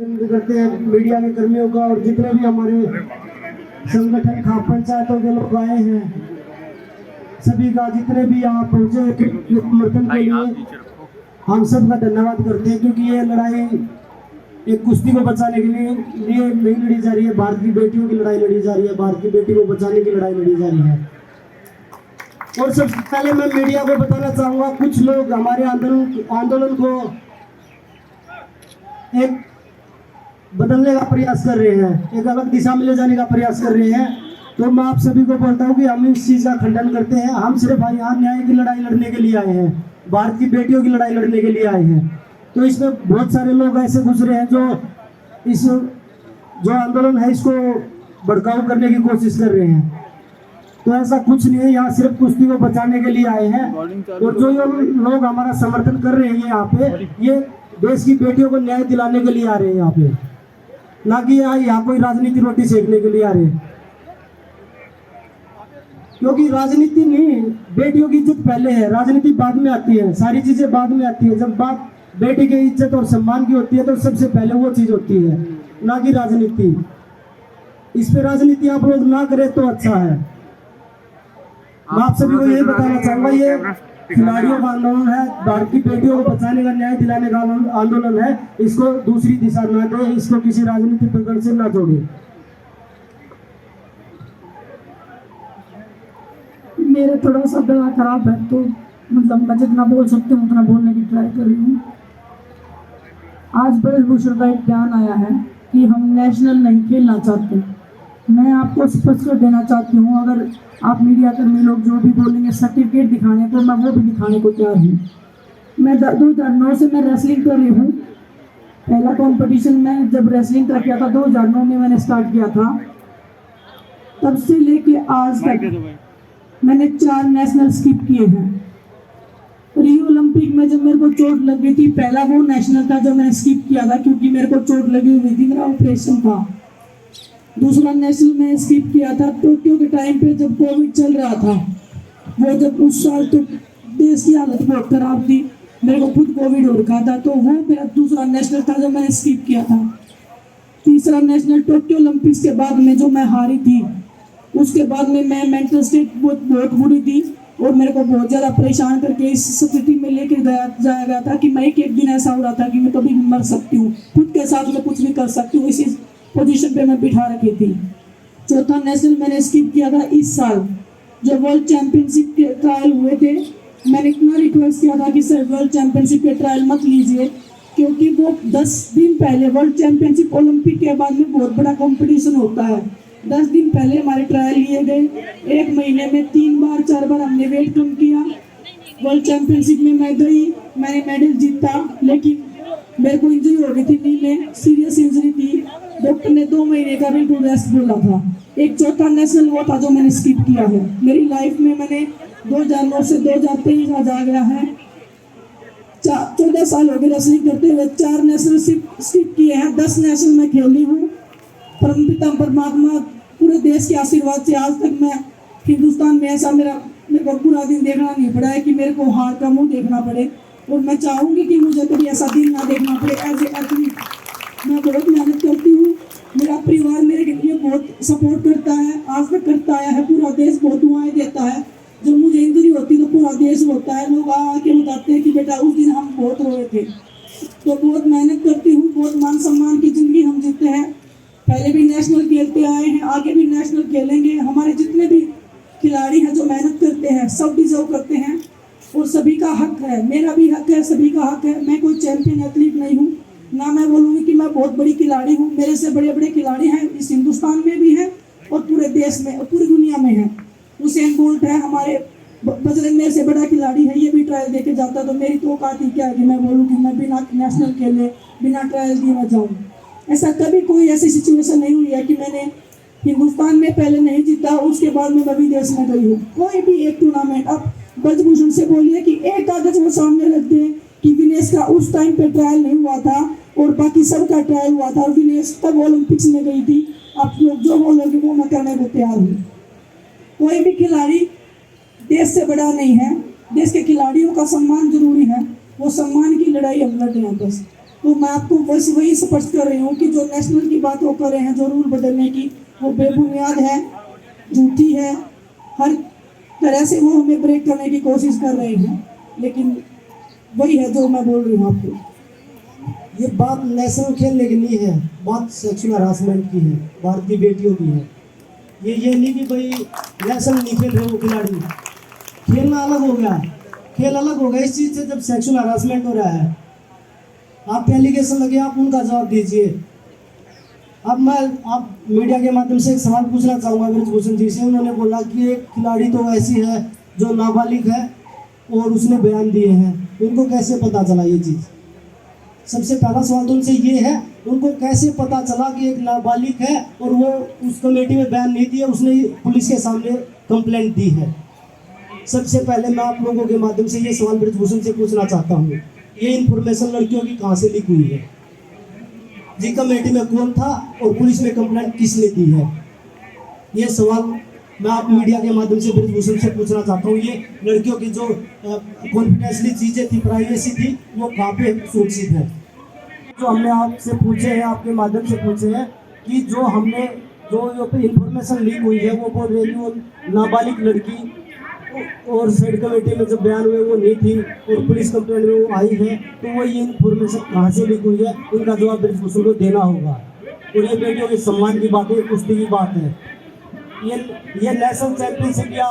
करते हैं मीडिया के कर्मियों का और जितने भी हमारे संगठन खाप पंचायतों के लोग आए हैं, सभी का जितने भी यहाँ पहुँचे समर्थन के लिए हम सब का धन्यवाद करते हैं, क्योंकि ये लड़ाई एक कुश्ती को बचाने के लिए नहीं लड़ी जा रही है। भारत की बेटियों की लड़ाई लड़ी जा रही है, भारत की बेटी को बचाने की लड़ाई लड़ी जा रही है। और सबसे पहले मैं मीडिया को बताना चाहूँगा, कुछ लोग हमारे आंदोलन को एक बदलने का प्रयास कर रहे हैं, एक अलग दिशा में ले जाने का प्रयास कर रहे हैं। तो मैं आप सभी को बोलता हूँ कि हम इस चीज़ का खंडन करते हैं। हम सिर्फ यहाँ न्याय की लड़ाई लड़ने के लिए आए हैं, भारत की बेटियों की लड़ाई लड़ने के लिए आए हैं। तो इसमें बहुत सारे लोग ऐसे गुजरे हैं जो आंदोलन है इसको भड़काऊ करने की कोशिश कर रहे हैं। तो ऐसा कुछ नहीं है, यहाँ सिर्फ कुश्ती को बचाने के लिए आए हैं। और जो लोग हमारा समर्थन कर रहे हैं यहाँ पे, ये देश की बेटियों को न्याय दिलाने के लिए आ रहे हैं यहाँ पे, ना कि यहाँ कोई राजनीति रोटी सेकने के लिए आ रहे हैं। क्योंकि राजनीति नहीं, बेटियों की इज्जत पहले है, राजनीति बाद में आती है, सारी चीजें बाद में आती है। जब बात बेटी की इज्जत और सम्मान की होती है तो सबसे पहले वो चीज होती है, ना कि राजनीति। इस पे राजनीति आप लोग ना करें तो अच्छा है। मैं आप सभी को यही बताना चाहूंगा, ये खिलाड़ियों का आंदोलन है, भारत की बेटियों को बचाने का, न्याय दिलाने का आंदोलन है। इसको दूसरी दिशा ना दे, इसको किसी राजनीतिक पकड़ से ना जोड़े। मेरा थोड़ा सा गला खराब है, तो मतलब मैं जितना बोल सकती हूँ उतना बोलने की ट्राई कर रही हूँ। आज ब्रजभूषण का एक बयान आया है कि हम नेशनल नहीं खेलना चाहते। मैं आपको स्पष्ट कर देना चाहती हूँ, अगर आप मीडिया कर्मी लोग जो भी बोलेंगे सर्टिफिकेट दिखाने को, मैं वो भी दिखाने को तैयार हूँ। मैं 2009 से मैं रेसलिंग कर रही हूँ। पहला कंपटीशन में जब रेसलिंग का किया था 2009 में मैंने स्टार्ट किया था, तब से लेके आज तक मैंने 4 नेशनल स्किप किए हैं। रियो ओलंपिक में जब मेरे को चोट लग गई थी, पहला वो नेशनल था जो मैंने स्किप किया था क्योंकि मेरे को चोट लगी हुई थी, मेरा ऑपरेशन था। दूसरा नेशनल मैंने स्किप किया था टोक्यो के टाइम पे जब कोविड चल रहा था। वो जब उस साल तो देश की हालत बहुत खराब थी, मेरे को खुद कोविड हो रखा था, तो वो मेरा दूसरा नेशनल था जो मैंने स्किप किया था। तीसरा नेशनल टोक्यो ओलंपिक्स के बाद में जो मैं हारी थी, उसके बाद में मैं मेंटल स्टेट बहुत बुरी थी और मेरे को बहुत ज़्यादा परेशान करके इस स्थिति में लेके जाया गया था कि मैं एक दिन ऐसा हो रहा था कि मैं कभी भी मर सकती हूँ, खुद के साथ में कुछ भी कर सकती हूँ, इसी पोजीशन पे मैं बिठा रखी थी। चौथा नेशनल मैंने स्किप किया था इस साल जब वर्ल्ड चैंपियनशिप के ट्रायल हुए थे। मैंने इतना रिक्वेस्ट किया था कि सर वर्ल्ड चैंपियनशिप के ट्रायल मत लीजिए, क्योंकि वो 10 दिन पहले वर्ल्ड चैंपियनशिप ओलंपिक के बाद में बहुत बड़ा कॉम्पिटिशन होता है। 10 दिन पहले हमारे ट्रायल लिए गए, 1 महीने में 3 बार 4 बार हमने वेट कम किया। वर्ल्ड चैंपियनशिप में मैं गई, मैंने मेडल जीता, लेकिन मेरे को इंजरी हो गई थी, नी में सीरियस इंजरी थी। डॉक्टर ने 2 महीने का बिल्कुल रेस्ट बोला था। एक चौथा नेशनल वो था जो मैंने स्किप किया है। मेरी लाइफ में मैंने 2009 से 2023 आज आ गया है, 14 साल हो गए रेसलिंग करते हुए, 4 नेशनल स्किप किए हैं, 10 नेशनल में खेली हूँ। परमपिता परमात्मा पूरे देश के आशीर्वाद से आज तक मैं हिंदुस्तान में ऐसा मेरे को पूरा दिन देखना नहीं पड़ा है कि मेरे को हार का मुंह देखना पड़े, और मैं चाहूँगी कि मुझे कभी ऐसा दिन ना देखना पड़े। एज ए एथलीट मैं बहुत मेहनत करती हूँ, मेरा परिवार मेरे लिए बहुत सपोर्ट करता है, आज तक करता आया है, पूरा देश बहुत दुआएं देता है। जब मुझे इंजरी होती तो पूरा देश रोता है, लोग आके बताते हैं कि बेटा उस दिन हम बहुत रोए थे। तो बहुत मेहनत करती हूँ, बहुत मान सम्मान की ज़िंदगी हम जीते हैं। पहले भी नेशनल खेलते आए हैं, आगे भी नेशनल खेलेंगे। हमारे जितने भी खिलाड़ी हैं जो मेहनत करते हैं, सब डिजर्व करते हैं और सभी का हक है, मेरा भी हक है, सभी का हक है। मैं कोई चैंपियन एथलीट नहीं हूँ, ना मैं बोलूँगी कि मैं बहुत बड़ी खिलाड़ी हूँ। मेरे से बड़े बड़े खिलाड़ी हैं, इस हिंदुस्तान में भी हैं और पूरे देश में और पूरी दुनिया में हैं। उसेन बोल्ट है हमारे, बजरंग मेरे से बड़ा खिलाड़ी है, ये भी ट्रायल देके जाता। तो मेरी तो औकात ही क्या है कि मैं बोलूँ कि मैं बिना नेशनल खेले, बिना ट्रायल दिए मैं जाऊँ। ऐसा कभी कोई ऐसी सिचुएशन नहीं हुई है कि मैंने हिंदुस्तान में पहले नहीं जीता, उसके बाद में मैं विदेश में गई हूँ। कोई भी एक टूर्नामेंट, अब ब्रजभूषण से बोलिए कि एक कागज वो सामने रख दें कि विनेश का उस टाइम पे ट्रायल नहीं हुआ था और बाकी सबका ट्रायल हुआ था और विनेश तब ओलंपिक्स में गई थी। आप लोग जो बोलोगे वो मैं करने को तैयार हूँ। कोई भी खिलाड़ी देश से बड़ा नहीं है, देश के खिलाड़ियों का सम्मान जरूरी है, वो सम्मान की लड़ाई हम लड़ रहे हैं बस। तो मैं आपको बस वही स्पष्ट कर रही हूँ कि जो नेशनल की बात वो कर रहे हैं, जो रूल बदलने की, वो बेबुनियाद है, झूठी है। हर तरह से वो हमें ब्रेक करने की कोशिश कर रहे हैं, लेकिन वही है जो मैं बोल रही हूँ आपको। ये बात नेशनल खेलने की नहीं है, बात सेक्सुअल हरासमेंट की है, भारतीय बेटियों की है। ये नहीं कि भाई नेशनल नहीं खेल रहे वो खिलाड़ी, खेलना अलग हो गया, खेल अलग हो गया। इस चीज़ से जब सेक्सुअल हरासमेंट हो रहा है, आप पे एलिगेशन लगे, आप उनका जवाब दीजिए। अब मैं आप मीडिया के माध्यम से एक सवाल पूछना चाहूँगा ब्रजभूषण जी से। उन्होंने बोला कि एक खिलाड़ी तो ऐसी है जो नाबालिग है और उसने बयान दिए हैं, उनको कैसे पता चला ये चीज़? सबसे पहला सवाल तो उनसे ये है, उनको कैसे पता चला कि एक नाबालिग है और वो उस कमेटी में बयान नहीं दिया, उसने पुलिस के सामने कंप्लेंट दी है? सबसे पहले मैं आप लोगों के माध्यम से ये सवाल ब्रजभूषण से पूछना चाहता हूँ, ये इन्फॉर्मेशन लड़कियों की कहाँ से लीक हुई है? जी कमेटी में कौन था और पुलिस में कंप्लेंट किसने दी है? ये सवाल मैं आप मीडिया के माध्यम से ब्रजभूषण से पूछना चाहता हूँ। ये लड़कियों की जो कॉन्फिडेंशियली चीज़ें थी, प्राइवेसी थी, वो कहाँ पे सुरक्षित है? जो हमने आपसे पूछे हैं, आपके माध्यम से पूछे हैं कि जो इंफॉर्मेशन लीक हुई है, वो बोल रही है वो नाबालिग लड़की और साइड कमेटी में जो बयान हुए वो नहीं थी और पुलिस कंप्लेंट में वो आई है, तो वो ये इन्फॉर्मेशन कहाँ से लीक हुई है, इनका जवाब ब्रजभूषण को देना होगा। और ये बेटियों के सम्मान की बात है, कुश्ती की बात है। ये नेशनल चैंपियनशिप या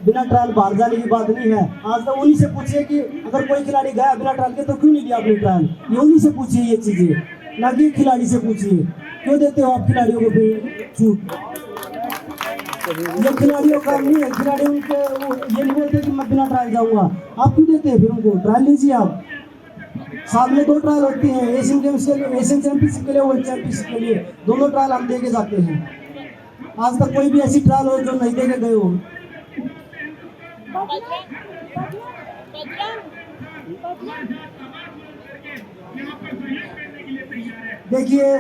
बिना ट्रायल बाहर जाने की बात नहीं है। आज तक उन्हीं से पूछिए कि अगर कोई खिलाड़ी गया बिना ट्रायल के तो क्यों नहीं दिया आपने ट्रायल, ये उन्हीं से पूछिए ये चीज़ें, ना कि खिलाड़ी से पूछिए। क्यों देते हो आप खिलाड़ियों को छूट? ये खिलाड़ियों का नहीं है, खिलाड़ी उनके ये नहीं बोलते कि मैं बिना ट्रायल जाऊंगा। आप क्यों देते हैं फिर उनको? ट्रायल लीजिए आप। साल में 2 ट्रायल होती हैं, एशियन गेम्स के लिए, एशियन चैंपियनशिप के लिए, वर्ल्ड चैंपियनशिप के लिए, दोनों ट्रायल हम दे के जाते हैं। आज तक कोई भी ऐसी ट्रायल हो जो नहीं दे के गए हो? देखिए,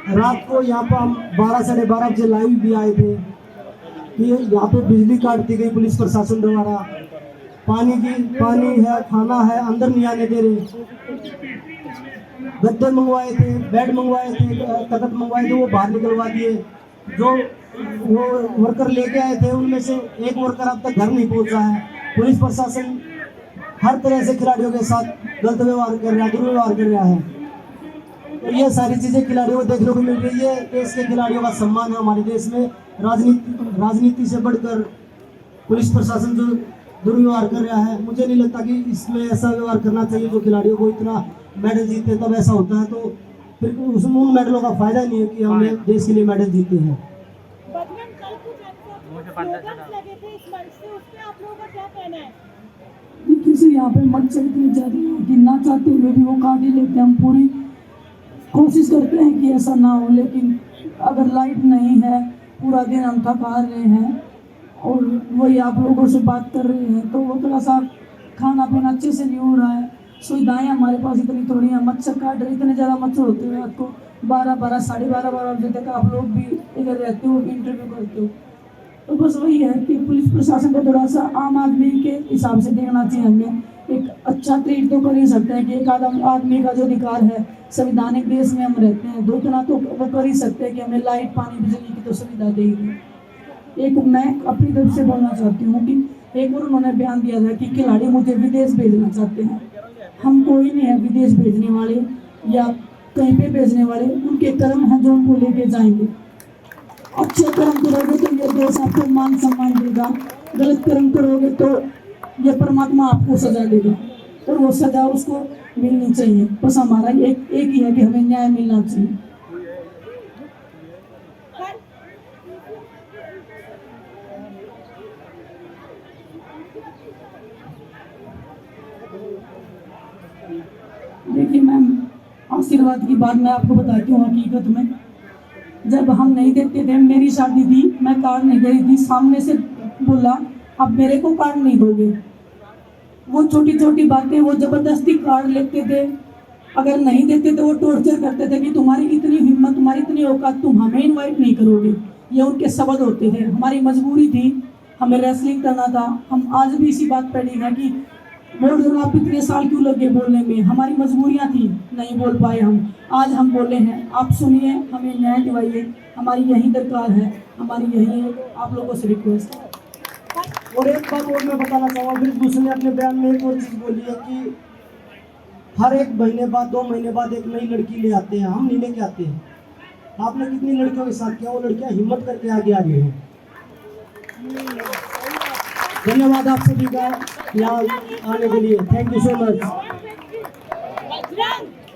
रात को यहाँ पर हम 12 साढ़े 12 बजे लाइव भी आए थे कि यहाँ पे बिजली काट दी गई पुलिस प्रशासन द्वारा, पानी है, खाना है, अंदर नहीं आने दे रहे। गद्दे मंगवाए थे, बेड मंगवाए थे, तख्त मंगवाए थे, वो बाहर निकलवा दिए। जो वो वर्कर लेके आए थे उनमें से एक वर्कर अब तक घर नहीं पहुंचा है। पुलिस प्रशासन हर तरह से खिलाड़ियों के साथ गलत व्यवहार कर रहा है, दुर्व्यवहार कर रहा है। तो ये सारी चीज़ें खिलाड़ियों को देखने को मिल रही है। देश के खिलाड़ियों का सम्मान है हमारे देश में। राजनीति से बढ़कर पुलिस प्रशासन जो दुर्व्यवहार कर रहा है, मुझे नहीं लगता कि इसमें ऐसा व्यवहार करना चाहिए। जो खिलाड़ियों को इतना मेडल जीते तब ऐसा होता है, तो फिर उसमें उन मेडलों का फायदा नहीं है कि हमने देश के लिए मेडल जीते हैं। किसी यहाँ पे मच्छर इतनी ज़्यादा है कि ना चाहते हुए भी वो काट ही लेते हैं। हम पूरी कोशिश करते हैं कि ऐसा ना हो, लेकिन अगर लाइट नहीं है, पूरा दिन हम थका रहे हैं और वही आप लोगों से बात कर रहे हैं, तो वो थोड़ा सा खाना पीना अच्छे से नहीं हो रहा है। सुविधाएं हमारे पास इतनी थोड़ी हैं, मच्छर काट रहे, इतने ज़्यादा मच्छर होते हैं। रात को 12 साढ़े 12 बजे तक आप लोग भी इधर रहते हो, इंटरव्यू करते हो। तो बस वही है कि पुलिस प्रशासन को थोड़ा सा आम आदमी के हिसाब से देखना चाहिए। हमें एक अच्छा ट्रीट तो कर ही सकते हैं कि एक आदमी का जो अधिकार है, संवैधानिक देश में हम रहते हैं, दो इतना तो वो कर ही सकते हैं कि हमें लाइट, पानी, बिजली की तो सुविधा देगी। एक मैं अपनी तरफ से बोलना चाहती हूँ कि एक बार उन्होंने बयान दिया था कि खिलाड़ी मुझे विदेश भेजना चाहते हैं। हम कोई नहीं है विदेश भेजने वाले या कहीं पे भेजने वाले, उनके कर्म हैं जो उनको लेके जाएंगे। अच्छे कर्म करोगे तो ये देश आपको मान सम्मान देगा, गलत कर्म करोगे तो ये परमात्मा आपको सजा देगा, और वो सजा उसको मिलनी चाहिए। बस हमारा एक ही है कि हमें न्याय मिलना चाहिए। देखिए मैम, आशीर्वाद की बात मैं आपको बताती हूँ। हकीकत में जब हम नहीं देते थे, मेरी शादी थी, मैं कार्ड नहीं दे रही थी, सामने से बोला अब मेरे को कार्ड नहीं दोगे। वो छोटी छोटी बातें, वो जबरदस्ती कार्ड लेते थे, अगर नहीं देते तो वो टॉर्चर करते थे कि तुम्हारी इतनी हिम्मत, तुम्हारी इतनी औकात, तुम हमें इनवाइट नहीं करोगे। ये उनके शब्द होते थे। हमारी मजबूरी थी, हमें रेसलिंग करना था। हम आज भी इसी बात पर नहीं है कि बोल रहे आप इतने साल क्यों लगे बोलने में, हमारी मजबूरियां थी, नहीं बोल पाए हम। आज हम बोले हैं, आप सुनिए, हमें न्याय दिवाइए, हमारी यही दरकार है, हमारी यही है, आप लोगों से रिक्वेस्ट है। और एक बात और मैं बताना चाहूँगा, ब्रिजभूषण ने अपने बयान में एक और चीज़ बोली है कि हर 1 महीने बाद 2 महीने बाद एक नई लड़की ले आते हैं, हम नहीं लेके आते हैं। आपने कितनी लड़कियों के साथ किया, वो लड़कियां हिम्मत करके आगे आ रही हैं। धन्यवाद आप सभी का यहाँ आने के लिए, थैंक यू सो मच।